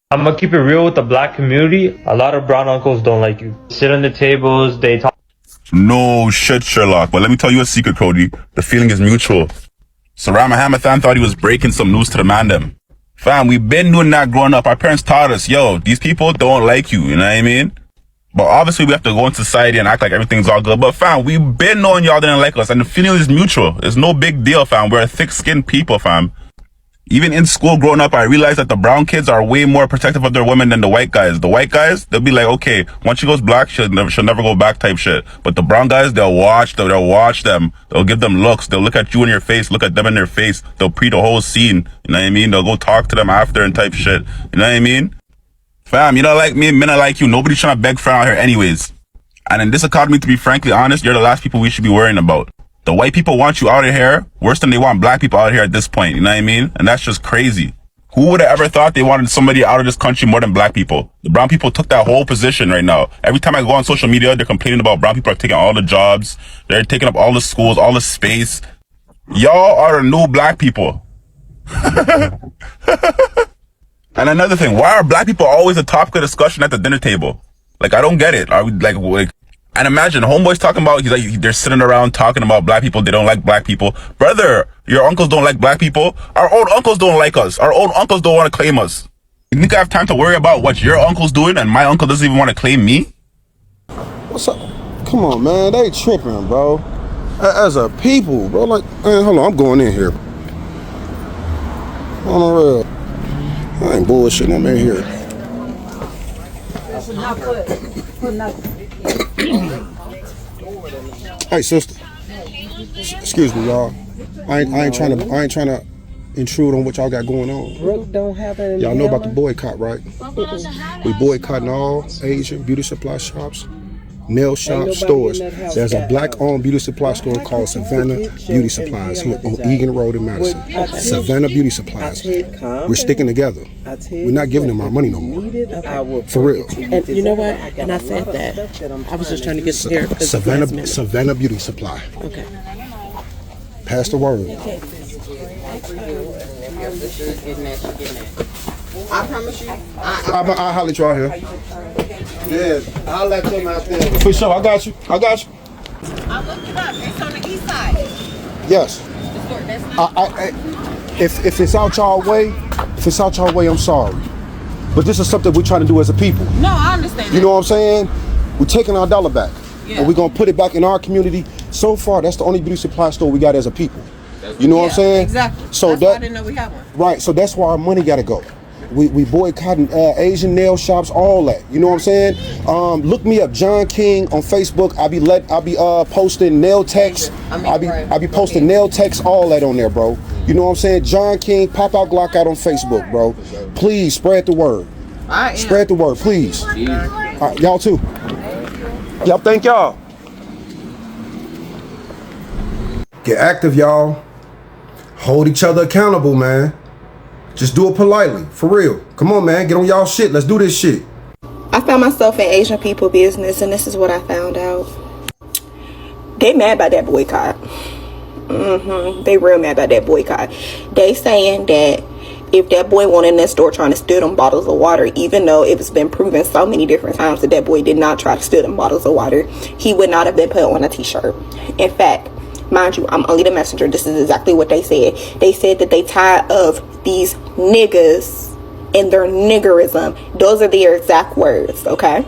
I'm gonna keep it real with the black community. A lot of brown uncles don't like you. Sit on the tables, they talk. No shit, Sherlock. But let me tell you a secret, Cody. The feeling is mutual. Saram Hamathan thought he was breaking some news to the man them. Fam, we've been doing that growing up. Our parents taught us, yo, these people don't like you, you know what I mean? But obviously we have to go in society and act like everything's all good. But fam, we've been knowing y'all didn't like us, and the feeling is mutual. It's no big deal, fam. We're thick-skinned people, fam. Even in school growing up, I realized that the brown kids are way more protective of their women than the white guys. The white guys, they'll be like, okay, once she goes black, she'll never go back type shit. But the brown guys, they'll watch them. They'll give them looks. They'll look at you in your face, look at them in their face. They'll pre the whole scene. You know what I mean? They'll go talk to them after and type shit. You know what I mean? Fam, you don't like me, men are like you. Nobody's trying to beg for out here anyways. And in this economy, to be frankly honest, you're the last people we should be worrying about. The white people want you out of here worse than they want black people out here at this point. You know what I mean? And that's just crazy. Who would have ever thought they wanted somebody out of this country more than black people? The brown people took that whole position right now. Every time I go on social media, they're complaining about brown people are taking all the jobs. They're taking up all the schools, all the space. Y'all are the new black people. And another thing, why are black people always the topic of discussion at the dinner table? Like, I don't get it. Are we like and imagine homeboys talking about, he's like, they're sitting around talking about black people. They don't like black people. Brother, your uncles don't like black people. Our own uncles don't like us. Our own uncles don't want to claim us. You think I have time to worry about what your uncle's doing and my uncle doesn't even want to claim me? What's up? Come on, man. They tripping, bro. As a people, bro. Like, man, hold on. I'm going in here. On the real. I ain't bullshitting. I'm in here. Hey, sister. Excuse me, y'all. I ain't trying to intrude on what y'all got going on. Brooke don't have it. Y'all know about the boycott, right? We boycotting all Asian beauty supply shops, nail shops, stores. There's a black-owned beauty supply store called Savannah Beauty Supplies here on Egan Road in Madison. Savannah Beauty Supplies. We're sticking together. We're not giving them our money no more. For real. And you know what? And I said that. I was just trying to get there. Savannah Beauty Supply. Okay. Pass the word. I promise you. I'll holler at y'all here. Yeah, I'll let them out there. For sure, I got you. I looked it up. It's on the east side. Yes. If it's out y'all way, I'm sorry. But this is something we're trying to do as a people. No, I understand. You know what I'm saying? We're taking our dollar back. Yeah. And we're going to put it back in our community. So far, that's the only beauty supply store we got as a people. You know what I'm saying? Exactly. So that's why I didn't know we had one. Right, so that's where our money got to go. We boycotting Asian nail shops, all that. You know what I'm saying? Look me up, John King on Facebook. I'll be posting nail techs. I'll be posting nail techs, all that on there, bro. You know what I'm saying? John King, pop out Glock out on Facebook, bro. Please spread the word. Spread the word, please. Y'all too. Y'all, thank y'all. Get active, y'all. Hold each other accountable, man. Just do it politely, for real. Come on, man, get on y'all shit. Let's do this shit. I found myself in Asian people business, and this is what I found out. They mad about that boycott. They real mad about that boycott. They saying that if that boy went in that store trying to steal them bottles of water, even though it's been proven so many different times that boy did not try to steal them bottles of water, he would not have been put on a t-shirt. In fact, mind you, I'm only the messenger. This is exactly what they said. They said that they tired of these niggas and their niggerism. Those are their exact words, okay?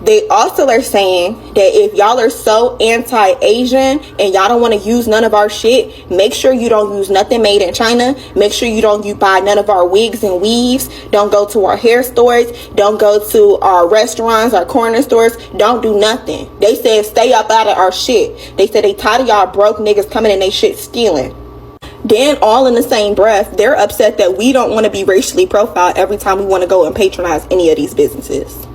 They also are saying that if y'all are so anti-Asian and y'all don't want to use none of our shit, make sure you don't use nothing made in China. Make sure you don't buy none of our wigs and weaves. Don't go to our hair stores. Don't go to our restaurants, our corner stores. Don't do nothing. They said stay up out of our shit. They said they tired of y'all broke niggas coming in they shit stealing. Then all in the same breath, they're upset that we don't want to be racially profiled every time we want to go and patronize any of these businesses.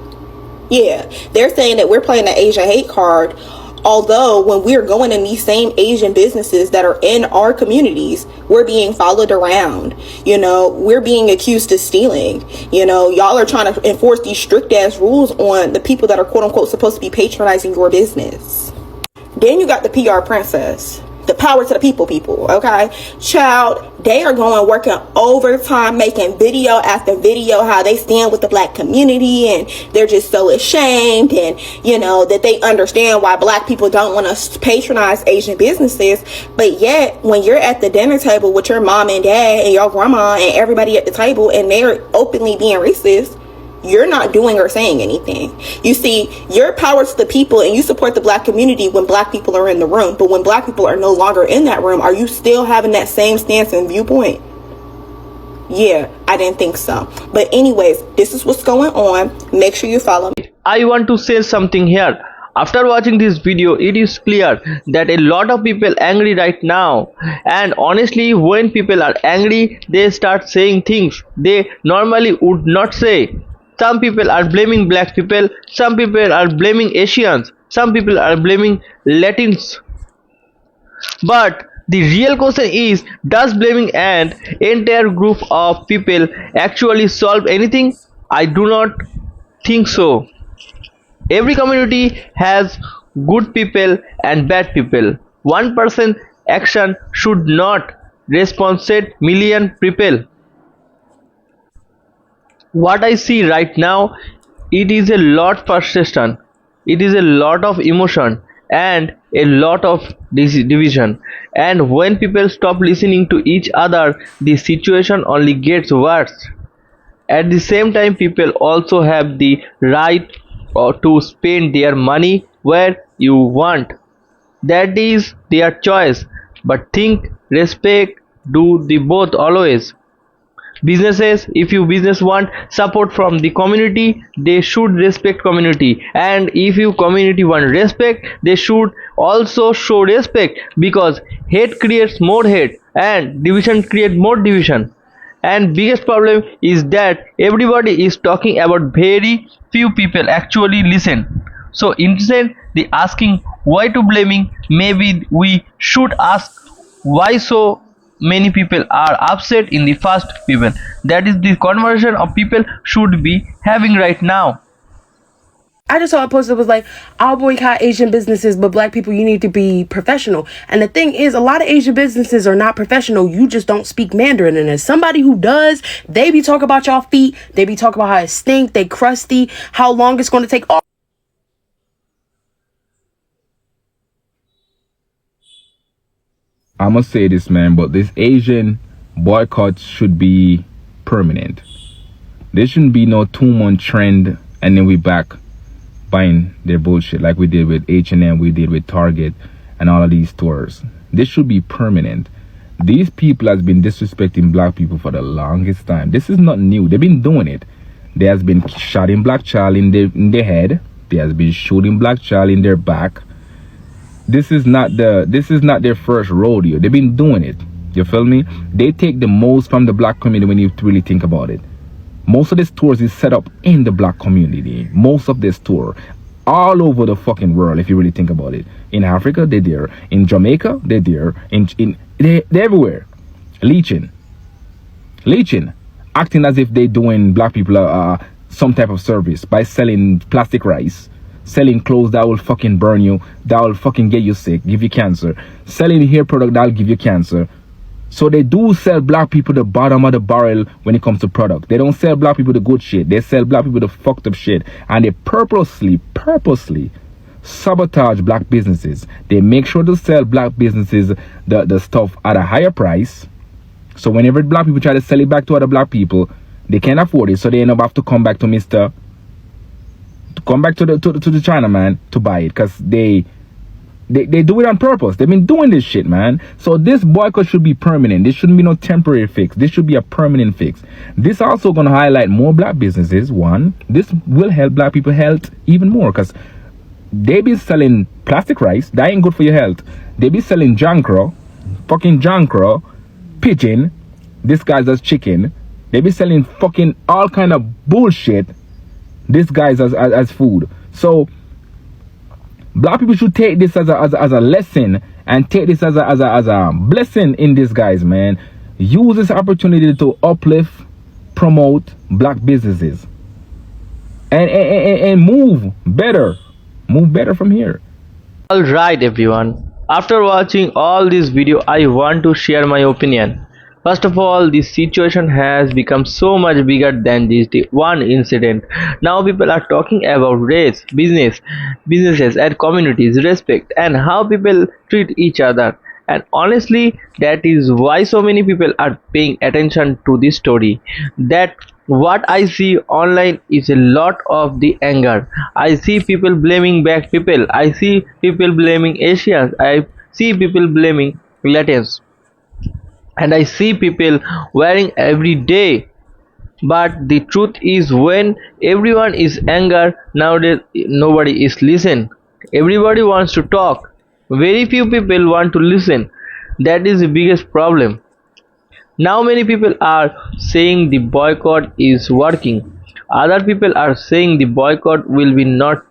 Yeah, they're saying that we're playing the Asian hate card, although when we're going in these same Asian businesses that are in our communities, we're being followed around. You know, we're being accused of stealing. You know, y'all are trying to enforce these strict ass rules on the people that are quote unquote supposed to be patronizing your business. Then you got the PR princess. The power to the people, okay? Child, they are going working overtime, making video after video how they stand with the black community, and they're just so ashamed, and that they understand why black people don't want to patronize Asian businesses. But yet, when you're at the dinner table with your mom and dad and your grandma and everybody at the table, and they're openly being racist, you're not doing or saying anything. You see, your power to the people, and you support the black community when black people are in the room. But when black people are no longer in that room, are you still having that same stance and viewpoint? Yeah, I didn't think so. But anyways, this is what's going on. Make sure you follow me. I want to say something here. After watching this video, it is clear that a lot of people angry right now, and honestly, when people are angry, they start saying things they normally would not say. Some people are blaming black people, some people are blaming Asians, some people are blaming Latinos. But the real question is, does blaming an entire group of people actually solve anything? I do not think so. Every community has good people and bad people. One person's action should not responsate million people. What I see right now, it is a lot frustration, it is a lot of emotion and a lot of division, and when people stop listening to each other, the situation only gets worse. At the same time, people also have the right to spend their money where you want. That is their choice, but think, respect, do the both always. Businesses, if you business want support from the community, they should respect community, and if you community want respect, they should also show respect, because hate creates more hate and division create more division. And biggest problem is that everybody is talking about very few people actually listen. So instead the asking why to blaming, maybe we should ask why so many people are upset in the first people. That is the conversation of people should be having right now. I just saw a post that was like, I'll boycott Asian businesses, but black people, you need to be professional. And the thing is, a lot of Asian businesses are not professional. You just don't speak Mandarin. And as somebody who does, they be talking about y'all feet. They be talking about how it stink, they crusty, how long it's going to take. I must say this, man, but this Asian boycott should be permanent. There shouldn't be no 2-month trend and then we back buying their bullshit like we did with H&M, we did with Target and all of these stores. This should be permanent. These people has been disrespecting black people for the longest time. This is not new. They've been doing it. There has been shooting black child in their head. There has been shooting black child in their back. This is not their first rodeo. They've been doing it. You feel me? They take the most from the black community when you really think about it. Most of the stores is set up in the black community. Most of the store. All over the fucking world, if you really think about it. In Africa, they're there. In Jamaica, they're there. They're everywhere. Leeching. Acting as if they're doing black people some type of service by selling plastic rice. Selling clothes that will fucking burn you, that will fucking get you sick, give you cancer. Selling hair product that will give you cancer. So they do sell black people the bottom of the barrel when it comes to product. They don't sell black people the good shit. They sell black people the fucked up shit. And they purposely sabotage black businesses. They make sure to sell black businesses the stuff at a higher price. So whenever black people try to sell it back to other black people, they can't afford it. So they end up have to come back to the China man to buy it, because they do it on purpose. They've been doing this shit, man. So this boycott should be permanent. This shouldn't be no temporary fix. This should be a permanent fix. This also gonna highlight more black businesses. One, this will help black people health even more, because they be selling plastic rice that ain't good for your health. They be selling fucking jankro, pigeon, this guy's as chicken. They be selling fucking all kind of bullshit. This guy's as food. So black people should take this as a lesson and take this as a blessing in disguise, man. Use this opportunity to uplift, promote black businesses, and move better from here. Alright everyone, After watching all this video, I want to share my opinion. First of all, this situation has become so much bigger than this one incident. Now people are talking about race, businesses and communities, respect and how people treat each other. And honestly, that is why so many people are paying attention to this story. That what I see online is a lot of the anger. I see people blaming black people. I see people blaming Asians. I see people blaming Latinos. And I see people wearing every day. But the truth is, when everyone is angry nowadays, nobody is listen. Everybody wants to talk. Very few people want to listen. That is the biggest problem. Now many people are saying the boycott is working. Other people are saying the boycott will be not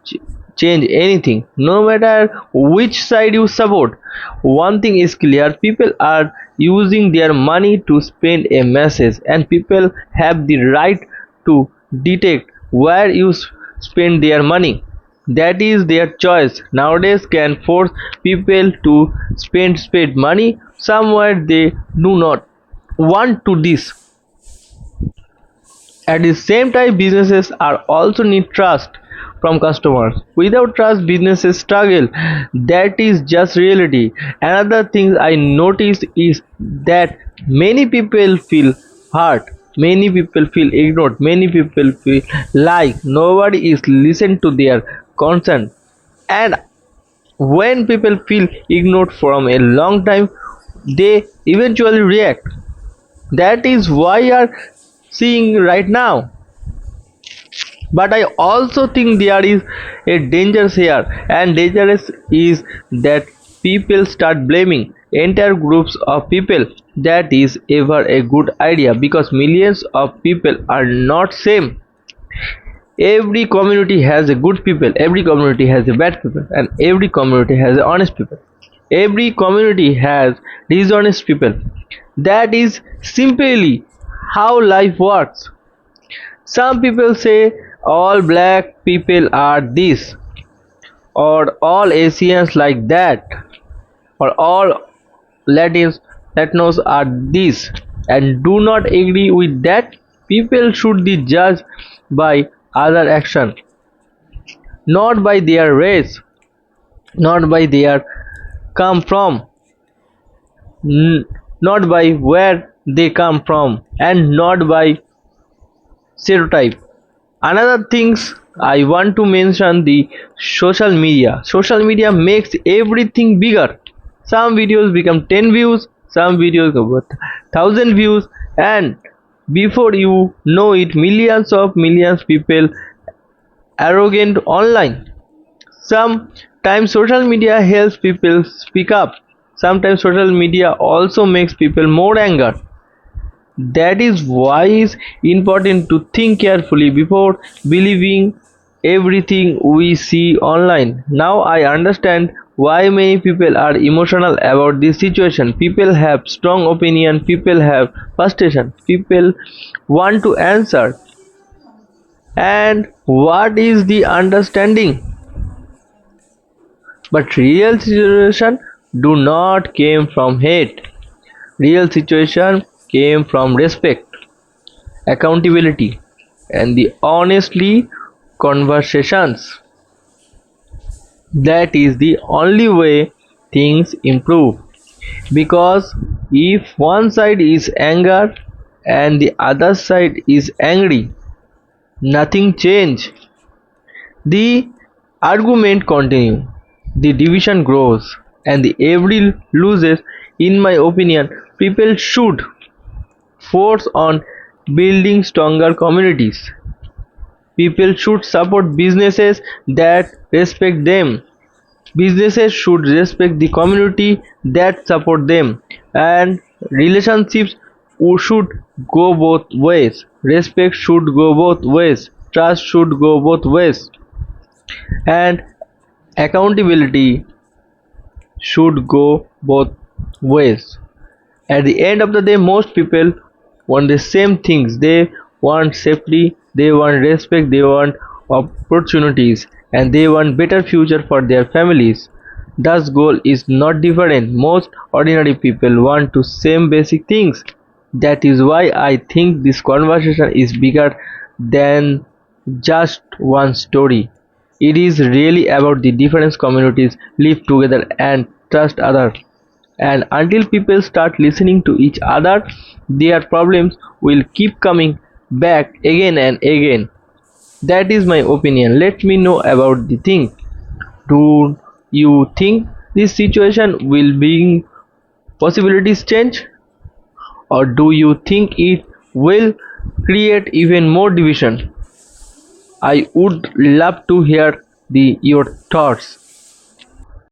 change anything. No matter which side you support, one thing is clear: people are using their money to spend a message, and people have the right to detect where you spend their money. That is their choice. Nowadays can force people to spend money somewhere they do not want to this. At the same time, businesses are also need trust from customers. Without trust, businesses struggle. That is just reality. Another thing I noticed is that many people feel hurt. Many people feel ignored. Many people feel like nobody is listened to their concern. And when people feel ignored from a long time, they eventually react. That is why we are seeing right now. But I also think there is a danger here, and dangerous is that people start blaming entire groups of people. That is ever a good idea, because millions of people are not same. Every community has a good people, every community has a bad people, and every community has a honest people. Every community has dishonest people. That is simply how life works. Some people say all black people are this, or all Asians like that, or all Latinos are this, and do not agree with that. People should be judged by other action, not by their race, not by their come from, not by where they come from, and not by stereotype. Another things I want to mention, the social media. Social media makes everything bigger. Some videos become 10 views, some videos go 1,000 views, and before you know it, millions people arrogant online. Sometimes social media helps people speak up. Sometimes social media also makes people more angry. That is why it's important to think carefully before believing everything we see online. Now I understand why many people are emotional about this situation. People have strong opinion, people have frustration, people want to answer. And what is the understanding? But real situation do not came from hate. Real situation came from respect, accountability, and the honestly conversations. That is the only way things improve. Because if one side is anger and the other side is angry, nothing change. The argument continue, the division grows, and the every loses. In my opinion, people should force on building stronger communities. People should support businesses that respect them. Businesses should respect the community that support them. And relationships should go both ways. Respect should go both ways. Trust should go both ways. And accountability should go both ways. At the end of the day, most people want the same things. They want safety, they want respect, they want opportunities, and they want better future for their families. Thus goal is not different. Most ordinary people want to same basic things. That is why I think this conversation is bigger than just one story. It is really about the different communities live together and trust others. And until people start listening to each other, their problems will keep coming back again and again. That is my opinion. Let me know about the thing. Do you think this situation will bring possibilities change, or do you think it will create even more division? I would love to hear your thoughts.